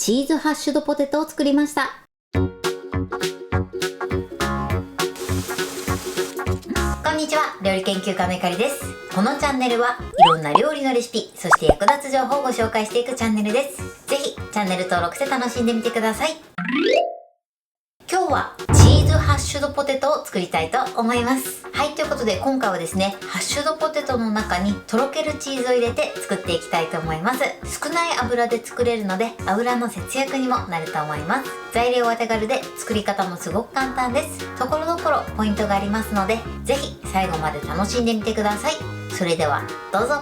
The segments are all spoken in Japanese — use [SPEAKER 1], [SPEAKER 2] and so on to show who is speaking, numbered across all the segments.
[SPEAKER 1] チーズハッシュドポテトを作りました。こんにちは、料理研究家のゆかりです。このチャンネルはいろんな料理のレシピ、そして役立つ情報をご紹介していくチャンネルです。ぜひチャンネル登録して楽しんでみてください。今日はチーズハッシュドポテトを作りたいと思います。はい、ということで今回はですね、ハッシュドポテトの中にとろけるチーズを入れて作っていきたいと思います。少ない油で作れるので油の節約にもなると思います。材料は手軽で作り方もすごく簡単です。ところどころポイントがありますので、ぜひ最後まで楽しんでみてください。それではどうぞ。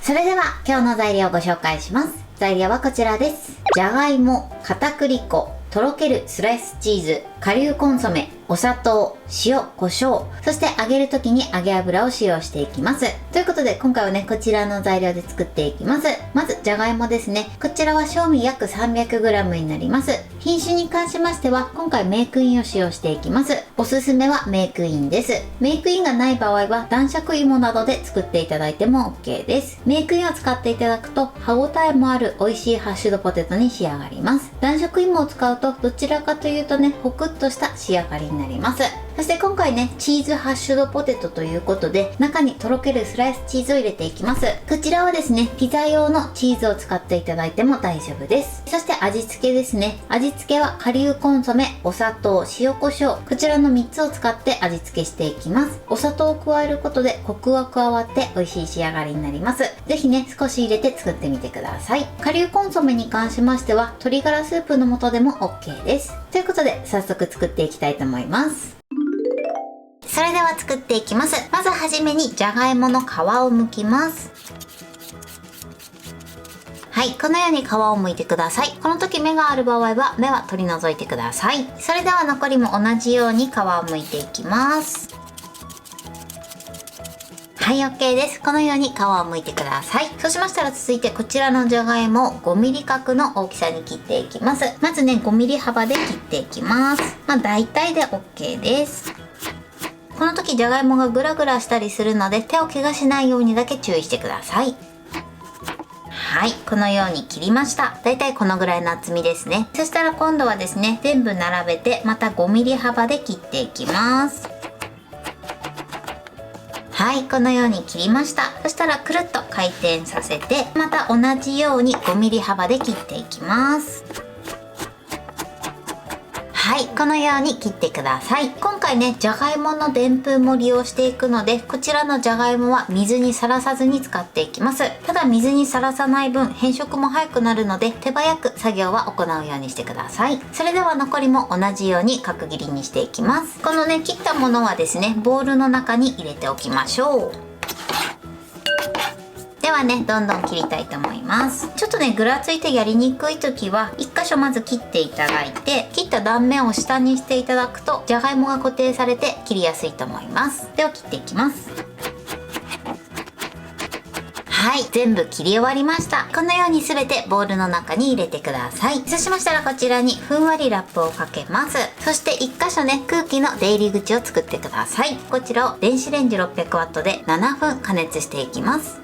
[SPEAKER 1] それでは今日の材料をご紹介します。材料はこちらです。じゃがいも、片栗粉、とろけるスライスチーズ、顆粒コンソメ、お砂糖、塩、胡椒、そして揚げる時に揚げ油を使用していきます。ということで今回はね、こちらの材料で作っていきます。まずじゃがいもですね。こちらは正味約 300g になります。品種に関しましては今回メークインを使用していきます。おすすめはメークインです。メークインがない場合は男爵芋などで作っていただいても OK です。メークインを使っていただくと歯ごたえもある美味しいハッシュドポテトに仕上がります。男爵芋を使うとどちらかというとね、ホクッとした仕上がりになります。そして今回ね、チーズハッシュドポテトということで中にとろけるスライスチーズを入れていきます。こちらはですね、ピザ用のチーズを使っていただいても大丈夫です。そして味付けですね。味付けは顆粒コンソメ、お砂糖、塩コショウ、こちらの3つを使って味付けしていきます。お砂糖を加えることでコクが加わって美味しい仕上がりになります。ぜひね、少し入れて作ってみてください。顆粒コンソメに関しましては鶏ガラスープの素でも OK です。ということで早速作っていきたいと思います。それでは作っていきます。まずはじめにじゃがいもの皮を剥きます。はい、このように皮を剥いてください。この時芽がある場合は芽は取り除いてください。それでは残りも同じように皮を剥いていきます。はい、OK です。このように皮を剥いてください。そうしましたら続いてこちらのじゃがいもを 5mm 角の大きさに切っていきます。まずね、5mm 幅で切っていきます。大体で OK です。この時じゃがいもがグラグラしたりするので手を怪我しないようにだけ注意してください。はい、このように切りました。だいたいこのぐらいの厚みですね。そしたら今度はですね、全部並べてまた 5mm 幅で切っていきます。はい、このように切りました。そしたらくるっと回転させてまた同じように 5mm 幅で切っていきます。はい、このように切ってください。今回ね、じゃがいものでんぷんも利用していくので、こちらのじゃがいもは水にさらさずに使っていきます。ただ水にさらさない分変色も早くなるので手早く作業は行うようにしてください。それでは残りも同じように角切りにしていきます。このね、切ったものはですね、ボウルの中に入れておきましょう。ではね、どんどん切りたいと思います。ちょっとね、ぐらついてやりにくい時は1箇所まず切っていただいて、切った断面を下にしていただくとじゃがいもが固定されて切りやすいと思います。では切っていきます。はい、全部切り終わりました。このように全てボウルの中に入れてください。そうしましたらこちらにふんわりラップをかけます。そして1箇所ね、空気の出入り口を作ってください。こちらを電子レンジ 600W で7分加熱していきます。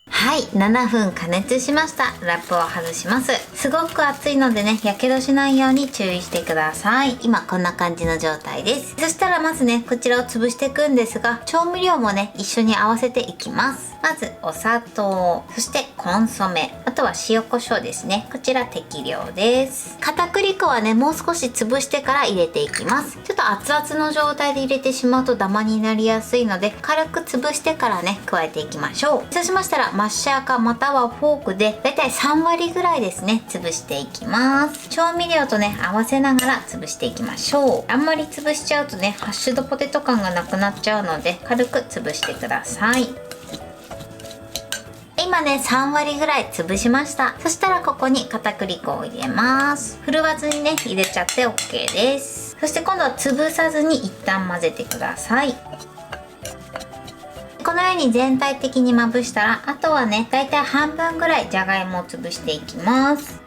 [SPEAKER 1] はい、7分加熱しました。ラップを外します。すごく熱いのでね、やけどしないように注意してください。今こんな感じの状態です。そしたらまずね、こちらを潰していくんですが、調味料もね、一緒に合わせていきます。まずお砂糖、そしてコンソメ、あとは塩コショウですね。こちら適量です。片栗粉はね、もう少し潰してから入れていきます。ちょっと熱々の状態で入れてしまうとダマになりやすいので、軽く潰してからね、加えていきましょう。そうしましたらマッシャーかまたはフォークでだいたい3割ぐらいですね、潰していきます。調味料とね、合わせながら潰していきましょう。あんまり潰しちゃうとね、ハッシュドポテト感がなくなっちゃうので軽く潰してください。今ね、3割ぐらい潰しました。そしたらここに片栗粉を入れます。振るわずにね、入れちゃって OK です。そして今度は潰さずに一旦混ぜてください。このように全体的にまぶしたら、あとはね、だいたい半分ぐらいじゃがいもを潰していきます。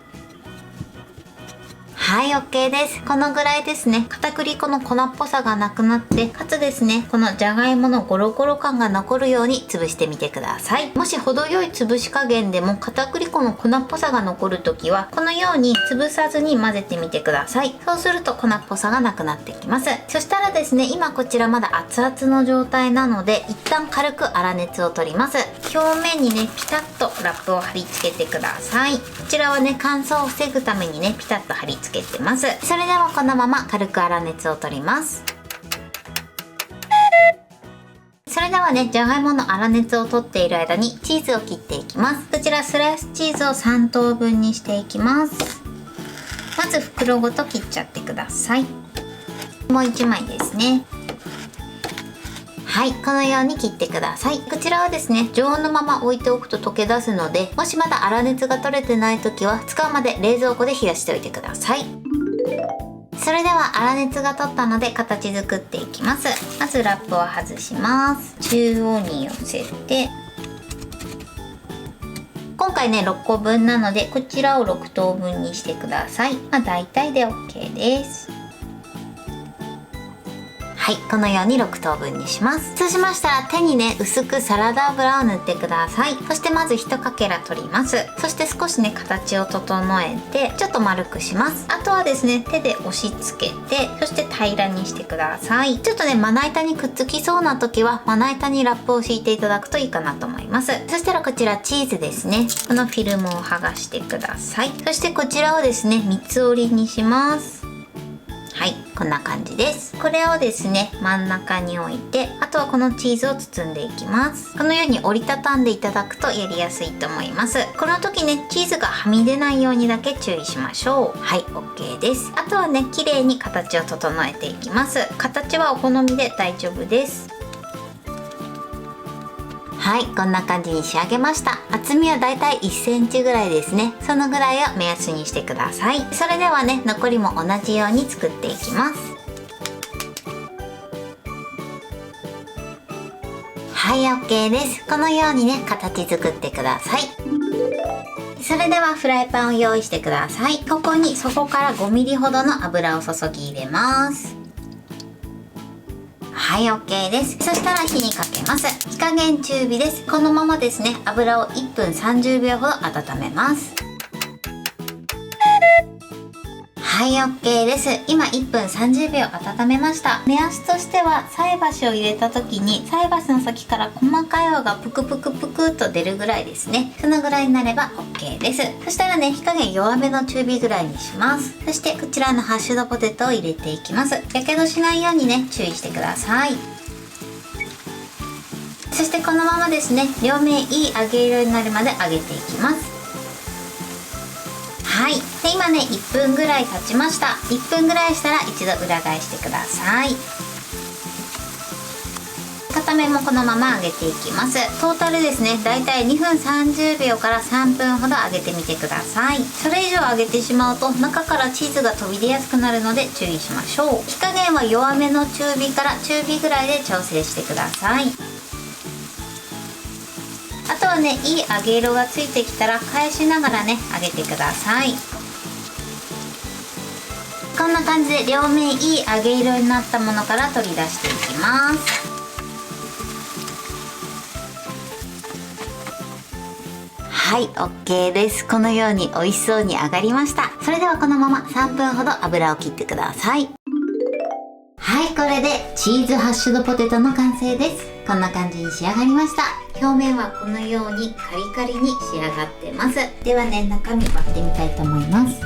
[SPEAKER 1] はい、OK です。このぐらいですね、片栗粉の粉っぽさがなくなって、かつですね、このじゃがいものゴロゴロ感が残るように潰してみてください。もし程よい潰し加減でも片栗粉の粉っぽさが残るときは、このように潰さずに混ぜてみてください。そうすると粉っぽさがなくなってきます。そしたらですね、今こちらまだ熱々の状態なので、一旦軽く粗熱を取ります。表面にね、ピタッとラップを貼り付けてください。こちらはね、乾燥を防ぐためにね、ピタッと貼り付けてます。それではこのまま軽く粗熱を取ります。それではね、じゃがいもの粗熱を取っている間にチーズを切っていきます。こちらスライスチーズを3等分にしていきます。まず袋ごと切っちゃってください。もう1枚ですね。はい、このように切ってください。こちらはですね、常温のまま置いておくと溶け出すので、もしまだ粗熱が取れてない時は使うまで冷蔵庫で冷やしておいてください。それでは粗熱が取ったので形作っていきます。まずラップを外します。中央に寄せて、今回ね6個分なのでこちらを6等分にしてください。大体で OK です。はい、このように6等分にします。そうしましたら手にね薄くサラダ油を塗ってください。そしてまず1かけら取ります。そして少しね形を整えてちょっと丸くします。あとはですね手で押し付けて、そして平らにしてください。ちょっとねまな板にくっつきそうな時はまな板にラップを敷いていただくといいかなと思います。そしたらこちらチーズですね、このフィルムを剥がしてください。そしてこちらをですね三つ折りにします。はい、こんな感じです。これをですね真ん中に置いて、あとはこのチーズを包んでいきます。このように折りたたんでいただくとやりやすいと思います。この時ねチーズがはみ出ないようにだけ注意しましょう。はい、 OK です。あとはね綺麗に形を整えていきます。形はお好みで大丈夫です。はい、こんな感じに仕上げました。厚みはだいたい1センチぐらいですね。そのぐらいを目安にしてください。それではね、残りも同じように作っていきます。はい、OK です。このようにね、形作ってください。それではフライパンを用意してください。ここに底から5ミリほどの油を注ぎ入れます。はい、 OK です。そしたら火にかけます。火加減中火です。このままですね油を1分30秒ほど温めます。はい、 OK です。今1分30秒温めました。目安としては菜箸を入れた時に菜箸の先から細かい泡がプクプクプクっと出るぐらいですね。そのぐらいになれば OK です。そしたらね火加減弱めの中火ぐらいにします。そしてこちらのハッシュドポテトを入れていきます。やけどしないようにね注意してください。そしてこのままですね両面いい揚げ色になるまで揚げていきます。はい、で今ね1分ぐらい経ちました。1分ぐらいしたら一度裏返してください。片面もこのまま揚げていきます。トータルですねだいたい2分30秒から3分ほど揚げてみてください。それ以上揚げてしまうと中からチーズが飛び出やすくなるので注意しましょう。火加減は弱めの中火から中火ぐらいで調整してください。あとはねいい揚げ色がついてきたら返しながらね揚げてください。こんな感じで両面いい揚げ色になったものから取り出していきます。はい、 OK です。このように美味しそうに揚がりました。それではこのまま3分ほど油を切ってください。はい、これでチーズハッシュドポテトの完成です。こんな感じに仕上がりました。表面はこのようにカリカリに仕上がってます。ではね中身割ってみたいと思います。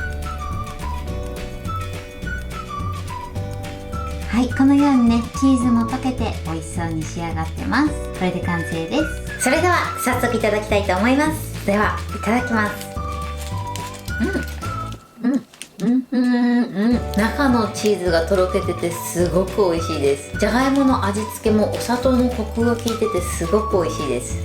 [SPEAKER 1] はい、このようにねチーズも溶けて美味しそうに仕上がってます。これで完成です。それでは早速いただきたいと思います。ではいただきます。中のチーズがとろけててすごく美味しいです。じゃがいもの味付けもお砂糖のコクが効いててすごく美味しいです。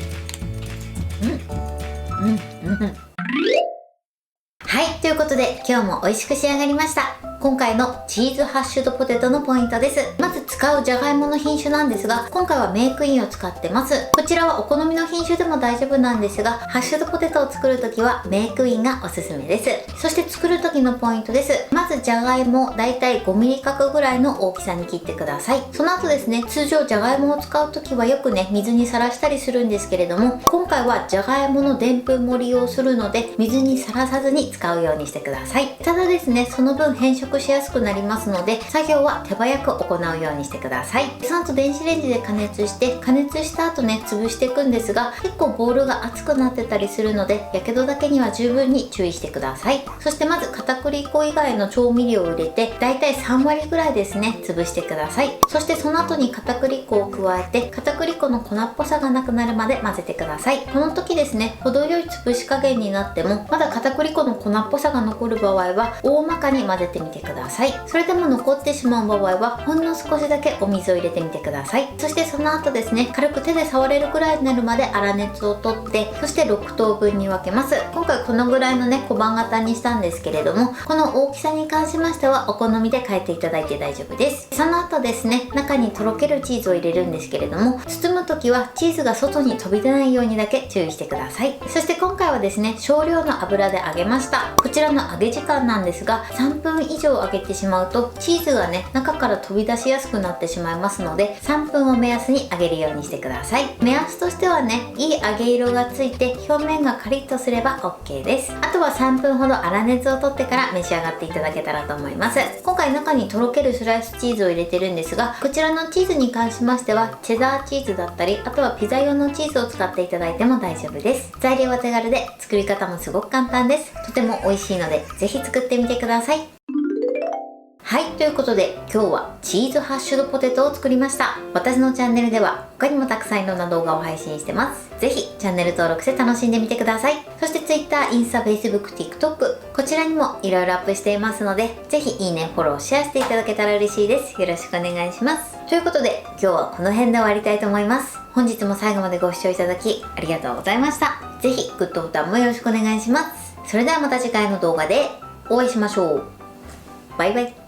[SPEAKER 1] はい、ということで今日も美味しく仕上がりました。今回のチーズハッシュドポテトのポイントです。まず使うじゃがいもの品種なんですが、今回はメークインを使ってます。こちらはお好みの品種でも大丈夫なんですが、ハッシュドポテトを作るときはメークインがおすすめです。そして作る時のポイントです。まずじゃがいもをだいたい 5mm 角ぐらいの大きさに切ってください。その後ですね、通常じゃがいもを使う時はよくね、水にさらしたりするんですけれども、今回はじゃがいものでんぷんも利用するので、水にさらさずに使うようにしてください。ただですね、その分変色しやすくなりますので、作業は手早く行うようにしてください。その後電子レンジで加熱して、加熱した後ね、潰していくんですが、結構ボウルが熱くなってたりするので、やけどだけには十分に注意してください。そしてまず片栗粉以外の調味料を入れて、だいたい3割ぐらいですね、潰してください。そしてその後に片栗粉を加えて、片栗粉の粉っぽさがなくなるまで混ぜてください。この時ですね、程よい潰し加減になっても、まだ片栗粉の粉っぽさが残る場合は、大まかに混ぜてみてください。それでも残ってしまう場合は、ほんの少しだけお水を入れてみてください。そしてその後ですね、軽く手で触れるくらいになるまで粗熱を取って、そして6等分に分けます。今回このぐらいのね、小判型にしたんですけれども、この大きさに関しましてはお好みで変えていただいて大丈夫です。その後ですね、中にとろけるチーズを入れるんですけれども、包む時はチーズが外に飛び出ないようにだけ注意してください。そして今回はですね、少量の油で揚げました。こちらの揚げ時間なんですが、3分以上揚げてしまうとチーズがね、中から飛び出しやすくなってしまいますので、3分を目安に揚げるようにしてください。目安としてはね、いい揚げ色がついて表面がカリッとすれば OK です。あとは3分ほど粗熱を取ってから召し上がっていただけたらと思います。今回中にとろけるスライスチーズを入れてるんですが、こちらのチーズに関しましてはチェダーチーズだったり、あとはピザ用のチーズを使っていただいても大丈夫です。材料は手軽で作り方もすごく簡単です。とても美味しいのでぜひ作ってみてください。はい、ということで今日はチーズハッシュドポテトを作りました。私のチャンネルでは他にもたくさんいろんな動画を配信してます。ぜひチャンネル登録して楽しんでみてください。そして Twitter、インスタ、Facebook、TikTok こちらにもいろいろアップしていますので、ぜひいいね、フォロー、シェアしていただけたら嬉しいです。よろしくお願いします。ということで今日はこの辺で終わりたいと思います。本日も最後までご視聴いただきありがとうございました。ぜひグッドボタンもよろしくお願いします。それではまた次回の動画でお会いしましょう。バイバイ。